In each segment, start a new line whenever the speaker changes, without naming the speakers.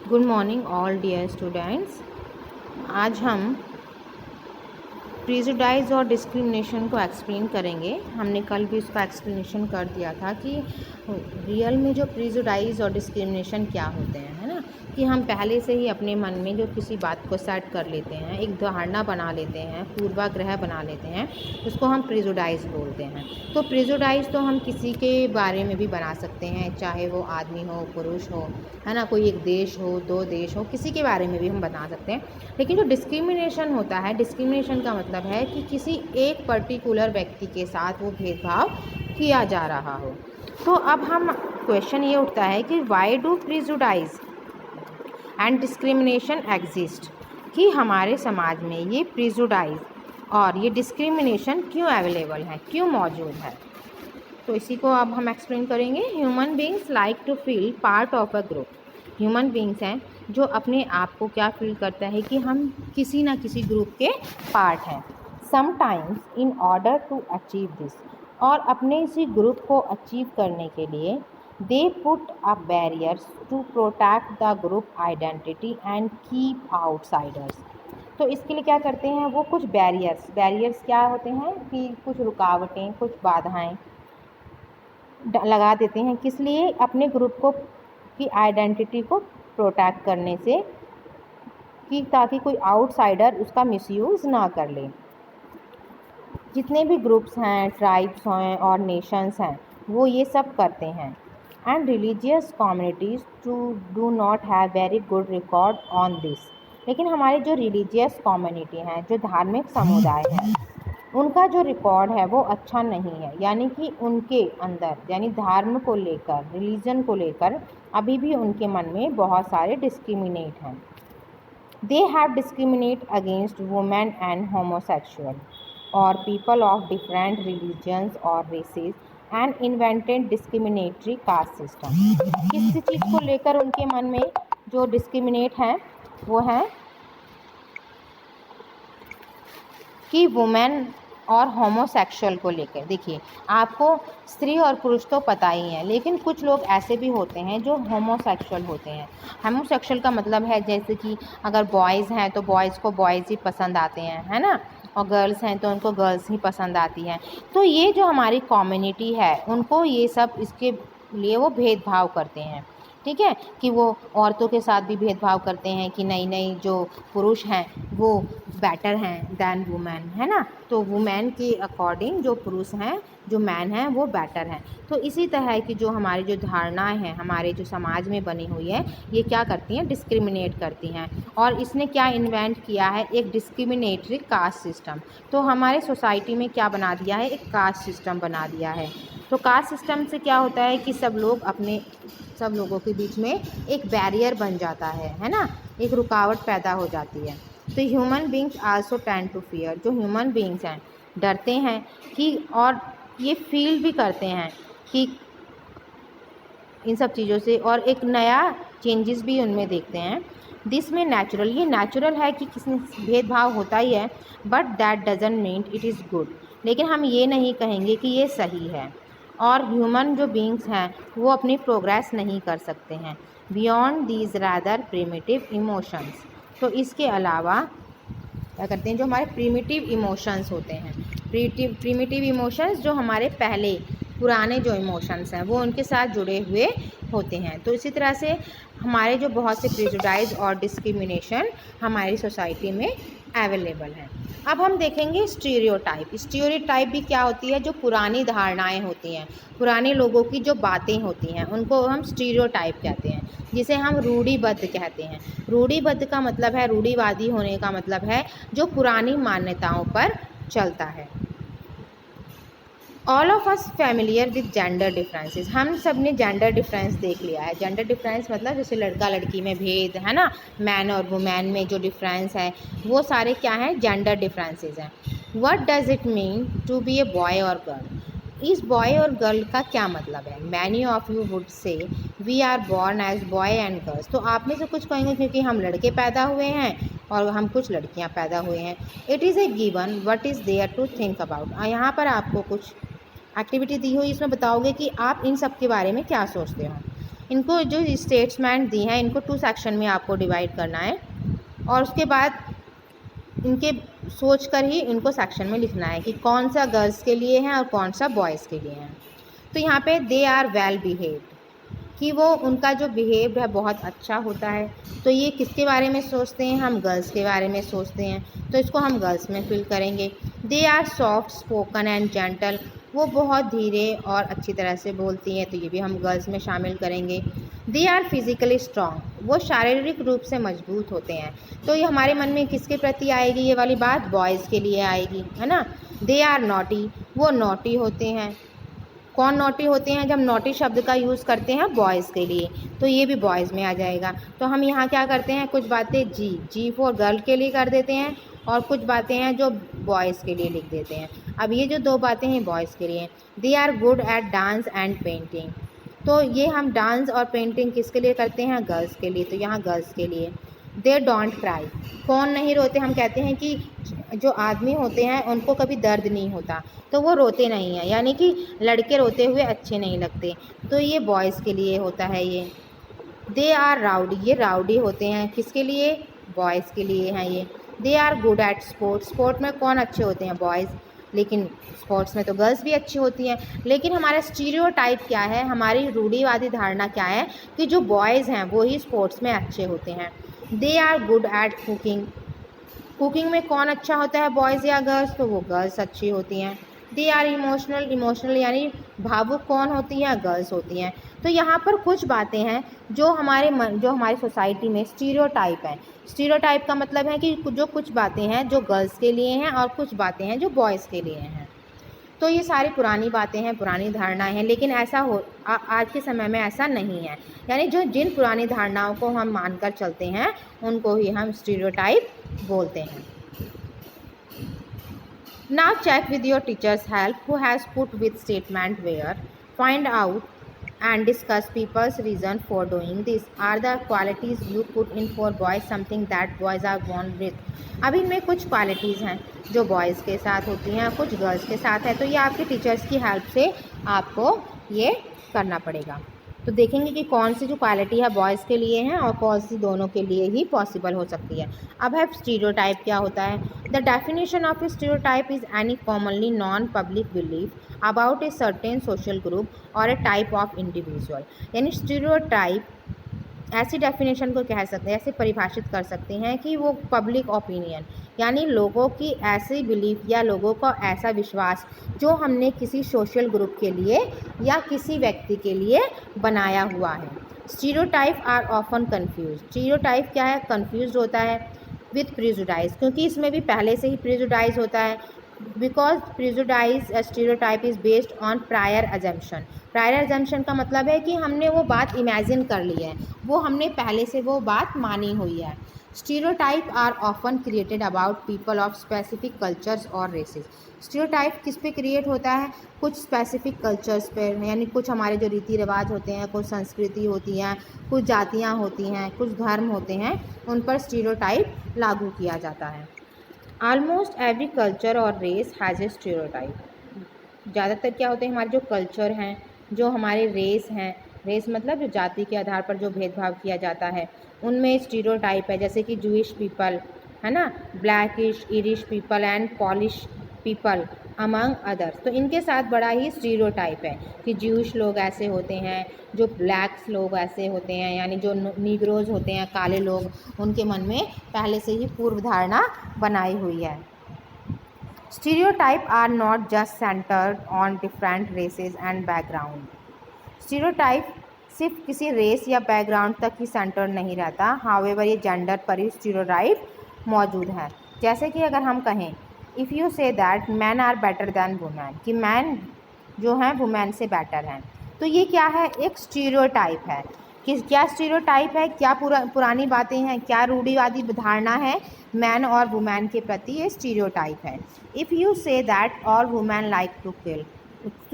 Good morning all dear students. आज हम prejudice और डिस्क्रिमिनेशन को एक्सप्लेन करेंगे। हमने कल भी उसका एक्सप्लेनेशन कर दिया था कि रियल में जो प्रेजुडाइज और डिस्क्रिमिनेशन क्या होते हैं, है ना, कि हम पहले से ही अपने मन में जो किसी बात को सेट कर लेते हैं, एक धारणा बना लेते हैं, पूर्वाग्रह बना लेते हैं, उसको हम प्रेजुडाइज बोलते हैं। तो प्रेजुडाइज तो हम किसी के बारे में भी बना सकते हैं, चाहे वो आदमी हो, पुरुष हो, है ना, कोई एक देश हो, दो देश हो, किसी के बारे में भी हम बता सकते हैं। लेकिन जो डिस्क्रिमिनेशन होता है, डिस्क्रिमिनेशन का मतलब है कि किसी एक पर्टिकुलर व्यक्ति के साथ वो भेदभाव किया जा रहा हो। तो अब हम क्वेश्चन ये उठता है कि why do prejudice and discrimination exist, कि हमारे समाज में ये प्रेजुडाइज और ये डिस्क्रिमिनेशन क्यों अवेलेबल है, क्यों मौजूद है। तो इसी को अब हम एक्सप्लेन करेंगे। Human beings like to feel part of a group. Human beings हैं जो अपने आप को क्या फील करता है कि हम किसी ना किसी ग्रुप के पार्ट हैं। Sometimes in order to achieve this, और अपने इसी ग्रुप को अचीव करने के लिए they put up barriers to protect the group identity and keep outsiders. तो इसके लिए क्या करते हैं वो, कुछ बैरियर्स क्या होते हैं कि कुछ रुकावटें, कुछ बाधाएं लगा देते हैं। किस लिए? अपने ग्रुप को की आइडेंटिटी को प्रोटेक्ट करने से, कि ताकि कोई आउटसाइडर उसका मिसयूज़ ना कर ले। जितने भी ग्रुप्स हैं, ट्राइब्स हैं और नेशंस हैं, वो ये सब करते हैं। And religious communities do not have very good record on this. लेकिन हमारी जो रिलीजियस कम्युनिटी हैं, जो धार्मिक समुदाय हैं, उनका जो रिकॉर्ड है वो अच्छा नहीं है। यानी कि उनके अंदर, यानी धर्म को लेकर, रिलीजन को लेकर अभी भी उनके मन में बहुत सारे डिस्क्रिमिनेट हैं। They have discriminate against women and homosexual और पीपल ऑफ डिफरेंट रिलीजन्स और races and invented discriminatory caste system. किस चीज़ को लेकर उनके मन में जो डिस्क्रिमिनेट है वो है कि वुमेन और होमोसेक्सुअल को लेकर। देखिए, आपको स्त्री और पुरुष तो पता ही है, लेकिन कुछ लोग ऐसे भी होते हैं जो होमोसेक्सुअल होते हैं। होमोसेक्सुअल का मतलब है जैसे कि अगर बॉयज़ हैं तो बॉयज़ को बॉयज़ ही पसंद आते हैं, है ना, और गर्ल्स हैं तो उनको गर्ल्स ही पसंद आती हैं। तो ये जो हमारी कम्युनिटी है, उनको ये सब, इसके लिए वो भेदभाव करते हैं। ठीक है, कि वो औरतों के साथ भी भेदभाव करते हैं कि नहीं जो पुरुष हैं वो बेटर हैं दैन वुमेन, है ना, तो वुमेन के अकॉर्डिंग जो पुरुष हैं, जो मैन हैं, वो बेटर हैं। तो इसी तरह की जो हमारी जो धारणाएं हैं हमारे जो समाज में बनी हुई है, ये क्या करती हैं, डिस्क्रिमिनेट करती हैं। और इसने क्या इन्वेंट किया है, एक डिस्क्रिमिनेटरी कास्ट सिस्टम। तो हमारे सोसाइटी में क्या बना दिया है, एक कास्ट सिस्टम बना दिया है। तो कास्ट सिस्टम से क्या होता है कि सब लोगों के बीच में एक बैरियर बन जाता है ना, एक रुकावट पैदा हो जाती है। तो human beings also tend to fear, जो ह्यूमन बींग्स हैं डरते हैं कि, और ये फील भी करते हैं कि इन सब चीज़ों से, और एक नया चेंजेस भी उनमें देखते हैं। दिस में नेचुरल, ये नेचुरल है कि किसी भेदभाव होता ही है, but that doesn't mean it is good. लेकिन हम ये नहीं कहेंगे कि ये सही है। और ह्यूमन जो बींग्स हैं वो अपनी प्रोग्रेस नहीं कर सकते हैं beyond these rather primitive emotions. तो इसके अलावा क्या करते हैं, जो हमारे प्रिमिटिव इमोशंस होते हैं, प्रिमिटिव इमोशंस जो हमारे पहले पुराने जो इमोशंस हैं वो उनके साथ जुड़े हुए होते हैं। तो इसी तरह से हमारे जो बहुत से प्रेजुडाइज और डिस्क्रिमिनेशन हमारी सोसाइटी में अवेलेबल हैं। अब हम देखेंगे स्टीरियोटाइप। स्टीरियोटाइप भी क्या होती है, जो पुरानी धारणाएं होती हैं, पुराने लोगों की जो बातें होती हैं, उनको हम स्टीरियोटाइप कहते हैं, जिसे हम रूढ़िबद्ध कहते हैं। रूढ़िबद्ध का मतलब है, रूढ़िवादी होने का मतलब है जो पुरानी मान्यताओं पर चलता है। All of us familiar with gender differences, हम सब ने जेंडर डिफरेंस देख लिया है। जेंडर डिफरेंस मतलब जैसे लड़का लड़की में भेद, है ना, मैन और वुमेन में जो डिफरेंस है, वो सारे क्या हैं, जेंडर डिफरेंसेस हैं। What does it mean to be a boy और गर्ल, इस बॉय और गर्ल का क्या मतलब है। Many of you would say we are born as boy and girls, तो आप में से कुछ कहेंगे क्योंकि हम लड़के पैदा हुए हैं और हम कुछ लड़कियां पैदा हुए हैं। It is a given, what is there to think about. यहाँ पर आपको कुछ एक्टिविटी दी हुई, इसमें बताओगे कि आप इन सब के बारे में क्या सोचते हो। इनको जो स्टेटमेंट दी हैं इनको 2 सेक्शन में आपको डिवाइड करना है और उसके बाद इनके सोच कर ही इनको सेक्शन में लिखना है कि कौन सा गर्ल्स के लिए है और कौन सा बॉयज़ के लिए है। तो यहाँ पे दे आर वेल बिहेव्ड, कि वो उनका जो बिहेव है बहुत अच्छा होता है। तो ये किसके बारे में सोचते हैं, हम गर्ल्स के बारे में सोचते हैं, तो इसको हम गर्ल्स में फिल करेंगे। They are soft spoken and gentle, वो बहुत धीरे और अच्छी तरह से बोलती हैं, तो ये भी हम गर्ल्स में शामिल करेंगे। दे आर फिज़िकली स्ट्रॉन्ग, वो शारीरिक रूप से मजबूत होते हैं, तो ये हमारे मन में किसके प्रति आएगी, ये वाली बात बॉयज़ के लिए आएगी, है ना। दे आर नॉटी, वो नॉटी होते हैं। कौन नॉटी होते हैं, जब नॉटी शब्द का यूज़ करते हैं बॉयज़ के लिए, तो ये भी बॉयज़ में आ जाएगा। तो हम यहाँ क्या करते हैं, कुछ बातें जी फॉर गर्ल के लिए कर देते हैं और कुछ बातें हैं जो बॉयज़ के लिए लिख देते हैं। अब ये जो 2 बातें हैं बॉयज़ के लिए। They are good at dance and painting, तो ये हम डांस और पेंटिंग किसके लिए करते हैं, गर्ल्स के लिए, तो यहाँ गर्ल्स के लिए। दे डोंट क्राई, कौन नहीं रोते, हम कहते हैं कि जो आदमी होते हैं उनको कभी दर्द नहीं होता, तो वो रोते नहीं हैं, यानी कि लड़के रोते हुए अच्छे नहीं लगते, तो ये बॉयज़ के लिए होता है ये। दे आर राउडी, ये राउडी होते हैं, किसके लिए, बॉयज़ के लिए हैं ये। They are good at sports, sport में कौन अच्छे होते हैं, बॉयज़, लेकिन स्पोर्ट्स में तो गर्ल्स भी अच्छी होती हैं। लेकिन हमारा स्टीरियोटाइप क्या है, हमारी रूढ़िवादी धारणा क्या है कि जो बॉयज़ हैं वो ही स्पोर्ट्स में अच्छे होते हैं। They are good at cooking, cooking में कौन अच्छा होता है, बॉयज़ या गर्ल्स, तो वो गर्ल्स अच्छी होती हैं। दे आर इमोशनल यानी भावुक कौन होती हैं, गर्ल्स होती हैं। तो यहाँ पर कुछ बातें हैं जो हमारी सोसाइटी में स्टीरियोटाइप हैं। स्टीरियोटाइप का मतलब है कि जो कुछ बातें हैं जो गर्ल्स के लिए हैं और कुछ बातें हैं जो बॉयज़ के लिए हैं। तो ये सारी पुरानी बातें हैं, पुरानी धारणाएं हैं, लेकिन ऐसा आज के समय में ऐसा नहीं है, यानी जिन पुरानी धारणाओं को हम मानकर चलते हैं उनको ही हम स्टीरियोटाइप बोलते हैं। Now check with your teacher's help who has put with statement where. Find out and discuss people's reason for doing this. Are the qualities you put in for boys something that boys are born with? अब इनमें कुछ qualities हैं जो boys के साथ होती हैं, कुछ गर्ल्स के साथ है, तो ये आपके टीचर्स की हेल्प से आपको ये करना पड़ेगा। तो देखेंगे कि कौन सी जो क्वालिटी है बॉयज़ के लिए है और कौन सी दोनों के लिए ही पॉसिबल हो सकती है। अब है स्टीरियोटाइप क्या होता है। The definition of A stereotype is any commonly non public belief about a certain social group और ए टाइप ऑफ इंडिविजुअल। यानी स्टीरियोटाइप ऐसी डेफिनेशन को कह सकते हैं, ऐसे परिभाषित कर सकते हैं कि वो पब्लिक ओपिनियन, यानी लोगों की ऐसी बिलीफ या लोगों का ऐसा विश्वास जो हमने किसी सोशल ग्रुप के लिए या किसी व्यक्ति के लिए बनाया हुआ है। Stereotype are often confused, stereotype क्या है, कन्फ्यूज होता है विथ प्रिजुडाइज, क्योंकि इसमें भी पहले से ही प्रिजुडाइज होता है। Because prejudice stereotype is based on prior assumption. Prior assumption का मतलब है कि हमने वो बात इमेजिन कर ली है, वो हमने पहले से वो बात मानी हुई है। Stereotype are often created about people of specific cultures और रेसेस। स्टीरियोटाइप किस पे क्रिएट होता है, कुछ स्पेसिफिक कल्चर्स पर, यानी कुछ हमारे जो रीति रिवाज होते हैं, कुछ संस्कृति होती हैं, कुछ जातियाँ होती हैं, कुछ धर्म होते हैं, उन पर स्टीरियोटाइप लागू किया जाता है। ऑलमोस्ट एवरी कल्चर और रेस हैज़ ए स्टीरियोटाइप। ज़्यादातर क्या होते हैं, हमारे जो कल्चर हैं, जो हमारे रेस हैं, रेस मतलब जो जाति के आधार पर जो भेदभाव किया जाता है, उनमें स्टीरियोटाइप है, जैसे कि जूइश पीपल है ना, blackish, Irish people and polish people among others. तो इनके साथ बड़ा ही स्टीरियोटाइप है कि जूइश लोग ऐसे होते हैं, जो ब्लैक्स लोग ऐसे होते हैं, यानी जो नीग्रोज होते हैं, काले लोग, उनके मन में पहले से ही पूर्व धारणा बनाई हुई है। Stereotype are not just centred on different races and background. Stereotype सिर्फ किसी रेस या बैकग्राउंड तक ही सेंटर्ड नहीं रहता, हाउएवर ये जेंडर पर ही स्टीरियोटाइप मौजूद है। जैसे कि अगर हम कहें if you say that man are better than women, कि मैन जो हैं वुमेन से बेटर हैं, तो ये क्या है, एक स्टीरियोटाइप है। क्या स्टीरियोटाइप है, क्या पुरानी बातें हैं, क्या रूढ़िवादी धारणा है मैन और वुमेन के प्रति, ये स्टीरियोटाइप है। If you say that all women like to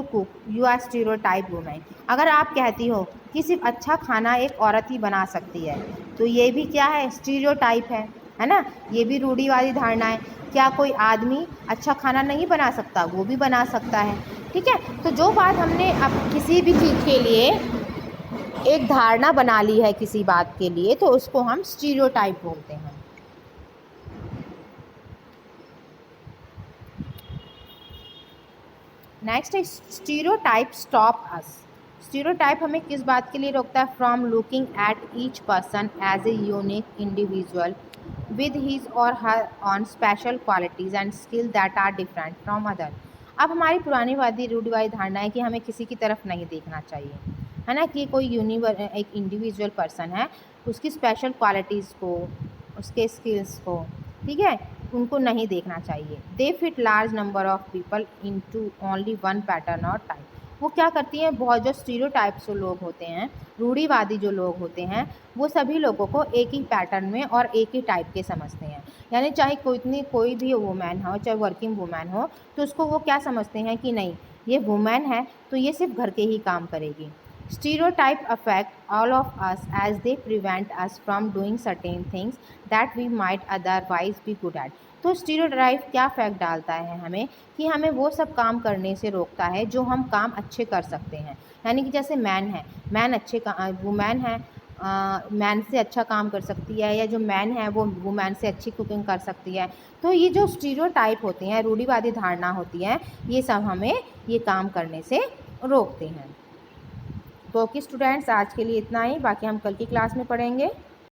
cook you are stereotype women. अगर आप कहती हो कि सिर्फ अच्छा खाना एक औरत ही बना सकती है, तो ये भी क्या है, स्टीरियोटाइप है ना, ये भी रूढ़िवादी धारणा है। क्या कोई आदमी अच्छा खाना नहीं बना सकता, वो भी बना सकता है। ठीक है, तो जो बात हमने अब किसी भी चीज़ के लिए एक धारणा बना ली है किसी बात के लिए तो उसको हम स्टीरियोटाइप बोलते हैं। नेक्स्ट है स्टीरियोटाइप स्टॉप अस। स्टीरियोटाइप हमें किस बात के लिए रोकता है? From looking at each person as a unique individual with his or her own special qualities and skills that are different from other। अब हमारी पुरानीवादी रूढ़िवादी धारणा है कि हमें किसी की तरफ नहीं देखना चाहिए, है ना, कि कोई एक इंडिविजुअल पर्सन है, उसकी स्पेशल क्वालिटीज़ को, उसके स्किल्स को, ठीक है, उनको नहीं देखना चाहिए। दे fit large number of people into only one pattern और टाइप। वो क्या करती हैं, बहुत जो स्टीरियोटाइप्स जो लोग होते हैं, रूढ़िवादी जो लोग होते हैं, वो सभी लोगों को एक ही पैटर्न में और एक ही टाइप के समझते हैं। यानी चाहे कोई भी वुमेन हो, चाहे वर्किंग वुमेन हो, तो उसको वो क्या समझते हैं कि नहीं, ये वुमेन है तो ये सिर्फ घर के ही काम करेगी। Stereotype affect all of us as they prevent us from doing certain things that we might otherwise be good at। तो स्टीरियोटाइप क्या इफेक्ट डालता है हमें कि हमें वो सब काम करने से रोकता है जो हम काम अच्छे कर सकते हैं। यानी कि जैसे मैन है, मैन अच्छे वुमेन है, मैन से अच्छा काम कर सकती है, या जो मैन है वो वुमेन से अच्छी कुकिंग कर सकती है। तो ये जो स्टीरियोटाइप होते हैं, रूढ़िवादी धारणा होती है, ये सब हमें ये काम करने से रोकते हैं। तो ओके स्टूडेंट्स, आज के लिए इतना ही, बाकी हम कल की क्लास में पढ़ेंगे।